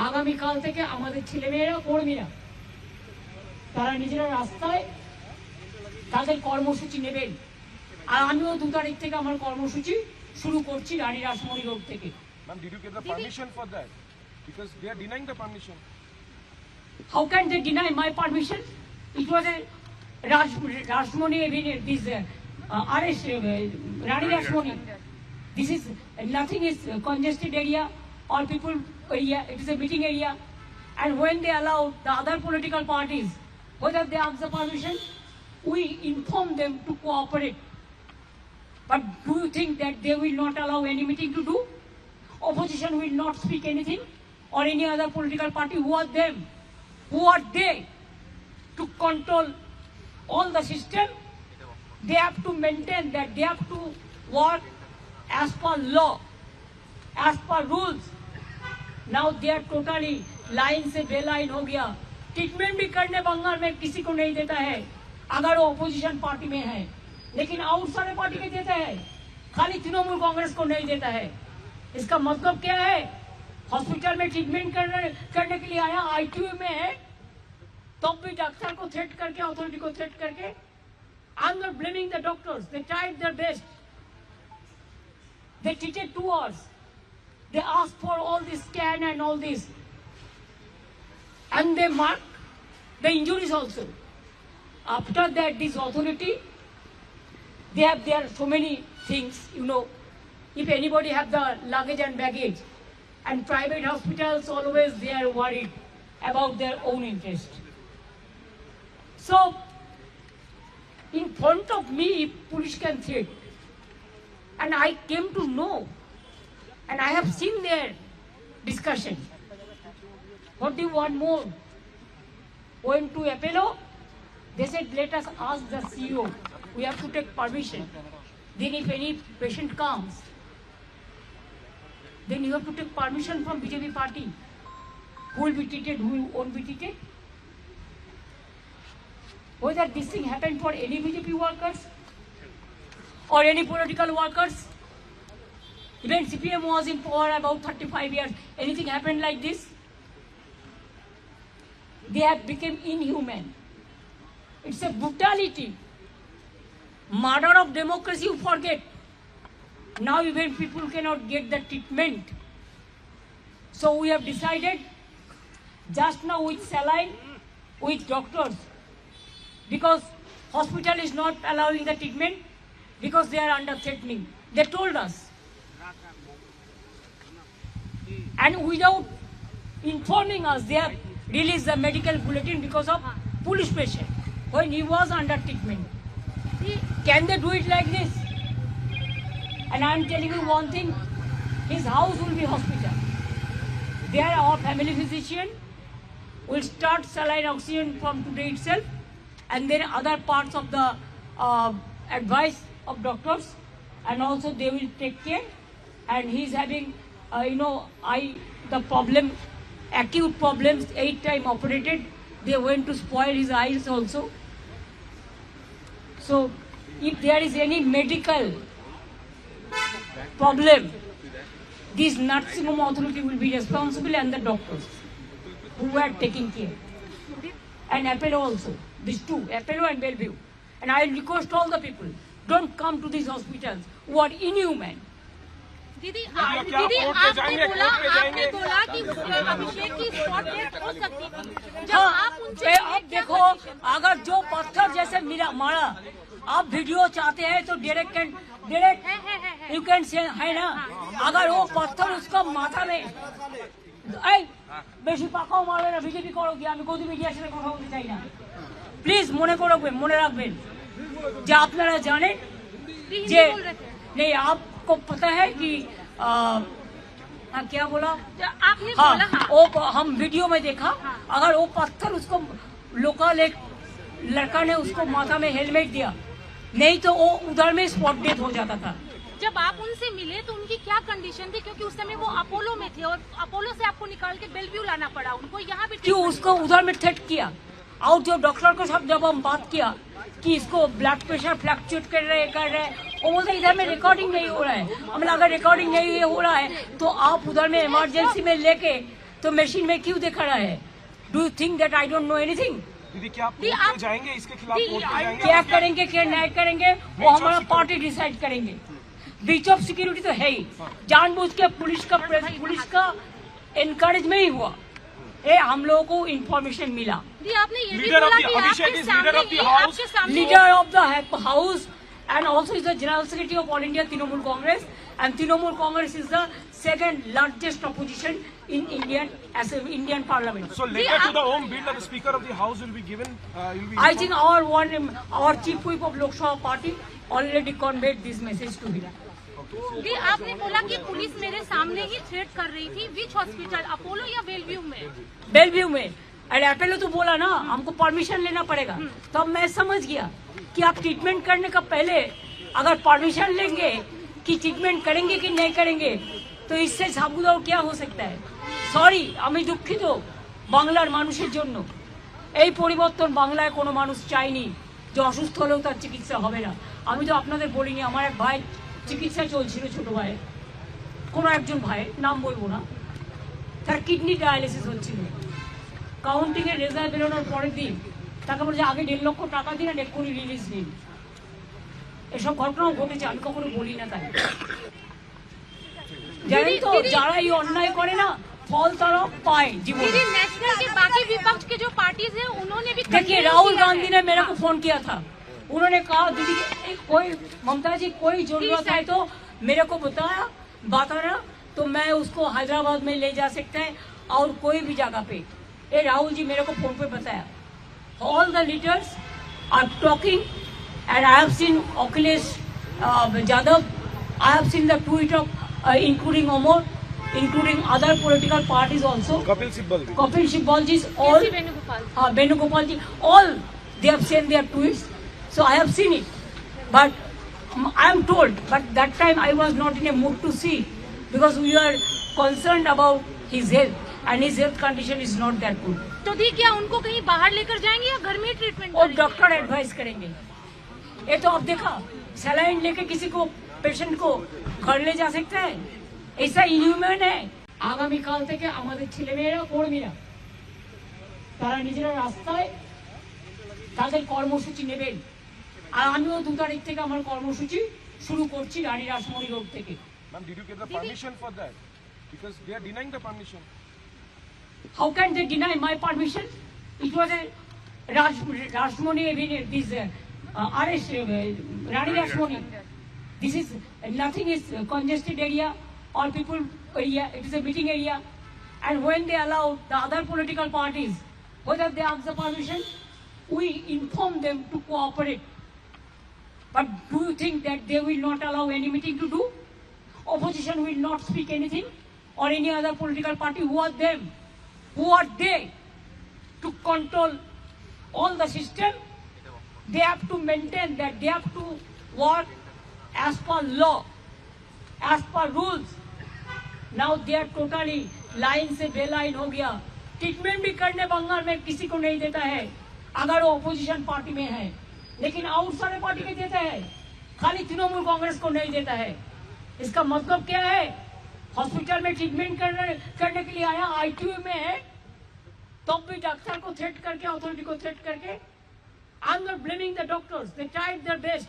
আগামীকাল থেকে আমাদের ছেলেমেয়েরা কর্মীরা তারা নিজেরা রাস্তায় তাদের কর্মসূচি নেবেন। আর আমিও 2 তারিখ থেকে আমার কর্মসূচি শুরু করছি রানী রাসমণি রোড থেকে। Ma'am, did you get the permission for that? Because they are denying the permission. How can they deny my permission? It was a Rashmoni, this arrest, Rani Rashmoni. This is nothing is congested area or people area. It is a meeting area. And when they allow the other political parties, whether they ask the permission, we inform them to cooperate. But do you think that they will not allow any meeting to do? Opposition will not speak anything, or any other political party. Who are them? Who are they to control all the system? They have to maintain that, they have to work as per law, as per rules. Now they are totally line से बेलाइन हो गया। Treatment भी करने बंगाल में किसी को नहीं देता है अगर वो अपोजिशन पार्टी में है, लेकिन और सारे पार्टी के देता है, खाली तृणमूल कांग्रेस को नहीं देता है। इसका मतलब क्या है? हॉस्पिटल में ट्रीटमेंट करने के लिए आया, आईसीयू में है, तब भी डॉक्टर को थ्रेट करके, अथॉरिटी को थ्रेट करके। I am not blaming the doctors, they tried their best, they treated 2 hours, they asked for all this scan and all this, and they marked the injuries also. After that, this authority, they have there so many things, you know. If anybody have the luggage and baggage, and private hospitals always they are worried about their own interest. So, in front of me, police can threat, and I came to know, and I have seen their discussion. What do you want more? Went to Apollo, they said let us ask the CEO. We have to take permission. Then if any patient comes, then you have to take permission from BJP party. Who will be treated, who won't be treated? Whether this thing happened for any BJP workers or any political workers, even CPM was in power about 35 years. Anything happened like this? They have become inhuman. It's a brutality. Murder of democracy, you forget. Now even people cannot get the treatment. So we have decided just now with saline, with doctors, because hospital is not allowing the treatment because they are under threatening. They told us. And without informing us, they have released the medical bulletin because of police pressure when he was under treatment. Can they do it like this? And I am telling you one thing, his house will be hospital. There our family physician will start saline oxygen from today itself, and then other parts of the advice of doctors, and also they will take care. And he is having, the problem, acute problems, 8 times operated. They went to spoil his eyes also. So if there is any medical problem, this nursing home authority will be responsible, and the doctors who are taking care. And Apollo also, these two, Apollo and Bellevue. And I request all the people, don't come to these hospitals who are inhuman. दीदी आपने बोला कि अभिषेक की spot death हो सकती थी। जब आप उनसे देखो, अगर जो पत्थर जैसे मारा, आप वीडियो चाहते हैं तो डायरेक्ट यू कैन से है ना। अगर वो पत्थर उसका माथा में বেশি পাকাও মারবে না, বিজেপি করো কি, আমি গদি মিডিয়ার সাথে কথা বলতে চাই না। প্লিজ মনে রাখবেন যে আপনারা জানেন যে नहीं, आपको पता है कि क्या बोला आपने? बोला वो हम वीडियो में देखा। अगर वो पत्थर उसको लोकल एक लड़का ने उसको माथा में हेलमेट दिया, नहीं तो वो उधर में स्पॉट डेथ हो जाता था। जब आप उनसे मिले तो उनकी क्या कंडीशन थी? क्योंकि उस समय वो अपोलो में थे और अपोलो से आपको निकाल के बेलव्यू लाना पड़ा उनको। यहाँ भी क्यों उसको उधर में थ्रेट किया? और जो डॉक्टर के साथ जब हम बात किया कि इसको ब्लड प्रेशर फ्लक्चुएट कर रहे वो बोलते इधर में रिकॉर्डिंग नहीं हो रहा है। हमने अगर रिकॉर्डिंग नहीं हो रहा है तो आप उधर में इमरजेंसी में लेके तो मशीन में क्यों दिखा रहा है? Do you think that I don't know anything? दीदी क्या आप कोर्ट पे जाएंगे इसके खिलाफ? कोर्ट पे जाएंगे? क्या करेंगे, क्या न्याय करेंगे, वो हमारा पार्टी डिसाइड करेंगे। ब्रीच ऑफ सिक्योरिटी तो है ही, जानबूझ के पुलिस का एनकरेज में ही हुआ। ये हम लोगों को इंफॉर्मेशन मिला। दी आपने ये भी बोला कि आपके सामने leader of the house and also is the general secretary of All India Trinamool Congress, and Trinamool Congress is the second largest opposition in Indian Parliament. So later to the home bill, the Speaker of the House will be given. I think our chief whip of Lok Sabha party already conveyed this message to him. दी आपने बोला कि police मेरे सामने ही threat कर रही थी। विच hospital, Apollo या Belvieu में? बेलव्यू में। अरे अपोलो तो बोला ना हमको परमिशन लेना पड़ेगा। तो अब मैं समझ गया कि आप ट्रीटमेंट करने का पहले अगर परमिशन लेंगे कि ट्रीटमेंट करेंगे कि नहीं करेंगे, तो इससे साबुदाव क्या हो सकता है। सॉरी, আমি দুঃখিত বাংলার মানুষের জন্য। এই পরিবর্তন বাংলায় কোনো মানুষ চায়নি যে অসুস্থ হলেও তার চিকিৎসা হবে না। আমি তো আপনাদের বলিনি, আমার এক ভাই চিকিৎসা চলছিল, ছোট ভাই, কোনো একজন ভাই, নাম বলবো না, তার কিডনি ডায়ালিসিস হচ্ছিল। কাউন্টিং এর রেজাল্ট বেরোনোর পরের দিন তাকে বলছে আগে 1.5 লক্ষ টাকা দিন আর এক্ষুনি রিলিজ দিন। এসব ঘটনাও ঘটেছে, আমি কখনো বলি না। তাই জানেন তো, যারা এই অন্যায় করে না ফল তারা পায় জীবনে। नेशनल के बाकी विपक्ष के जो पार्टीज हैं उन्होंने भी देखिए, राहुल गांधी ने मेरे को फोन किया था। उन्होंने कहा दीदी कोई ममता जी कोई जरूरत है तो मेरे को बताना, तो मैं उसको हैदराबाद में ले जा सकते हैं और कोई भी जगह पे। ये राहुल जी मेरे को फोन पे बताया। All the leaders are talking, and I have seen Akhilesh Yadav. I have seen the tweet of including Omar, including other political parties also. Kapil Sibal ji, all Venugopal ji, all they have sent their tweets. So I have seen it, but I am told. But that time I was not in a mood to see because we are concerned about his health, and his health condition is not that good. तो दी क्या उनको कहीं बाहर लेकर जाएंगे या घर में ट्रीटमेंट और डॉक्टर एडवाइस करेंगे। ये तो अब देखा, सलाइन लेके किसी को पेशेंट को घर ले जा सकता है? ऐसा इनह्यूमन है। आगामी काल থেকে আমাদের ছেলেমেয়েরা কর্মীরা তারা নিজেরা রাস্তায় তাদের কর্মসূচি নেবেন। আর আমিও 2 তারিখ থেকে আমার কর্মসূচি শুরু করছি রানী রাসমণি রোড থেকে। Ma'am, did you get the permission for that? Because they are denying the permission. How can they deny my permission? It was a Rashmoni, this arrest, Rani Rashmoni. This is nothing, is congested area or people area. It is a meeting area, and when they allow the other political parties, whether they ask the permission, we inform them to cooperate. But do you think that they will not allow any meeting to do? Opposition will not speak anything, or any other political party. Who are them? Who are they to control all the system? They have to maintain that they have to work as per law, as per rules. Now they are totally line से बेलाइन हो गया। Treatment भी करने बंगाल में किसी को नहीं देता है अगर वो ऑपोजिशन पार्टी में है, लेकिन और सारे पार्टी के देता है, खाली तृणमूल कांग्रेस को नहीं देता है। इसका मतलब क्या है? हॉस्पिटल में ट्रीटमेंट करने के लिए आया, आईसीयू में है, तब भी डॉक्टर को थ्रेट करके, अथॉरिटी को थ्रेट करके। I am not blaming the doctors, they tried their best,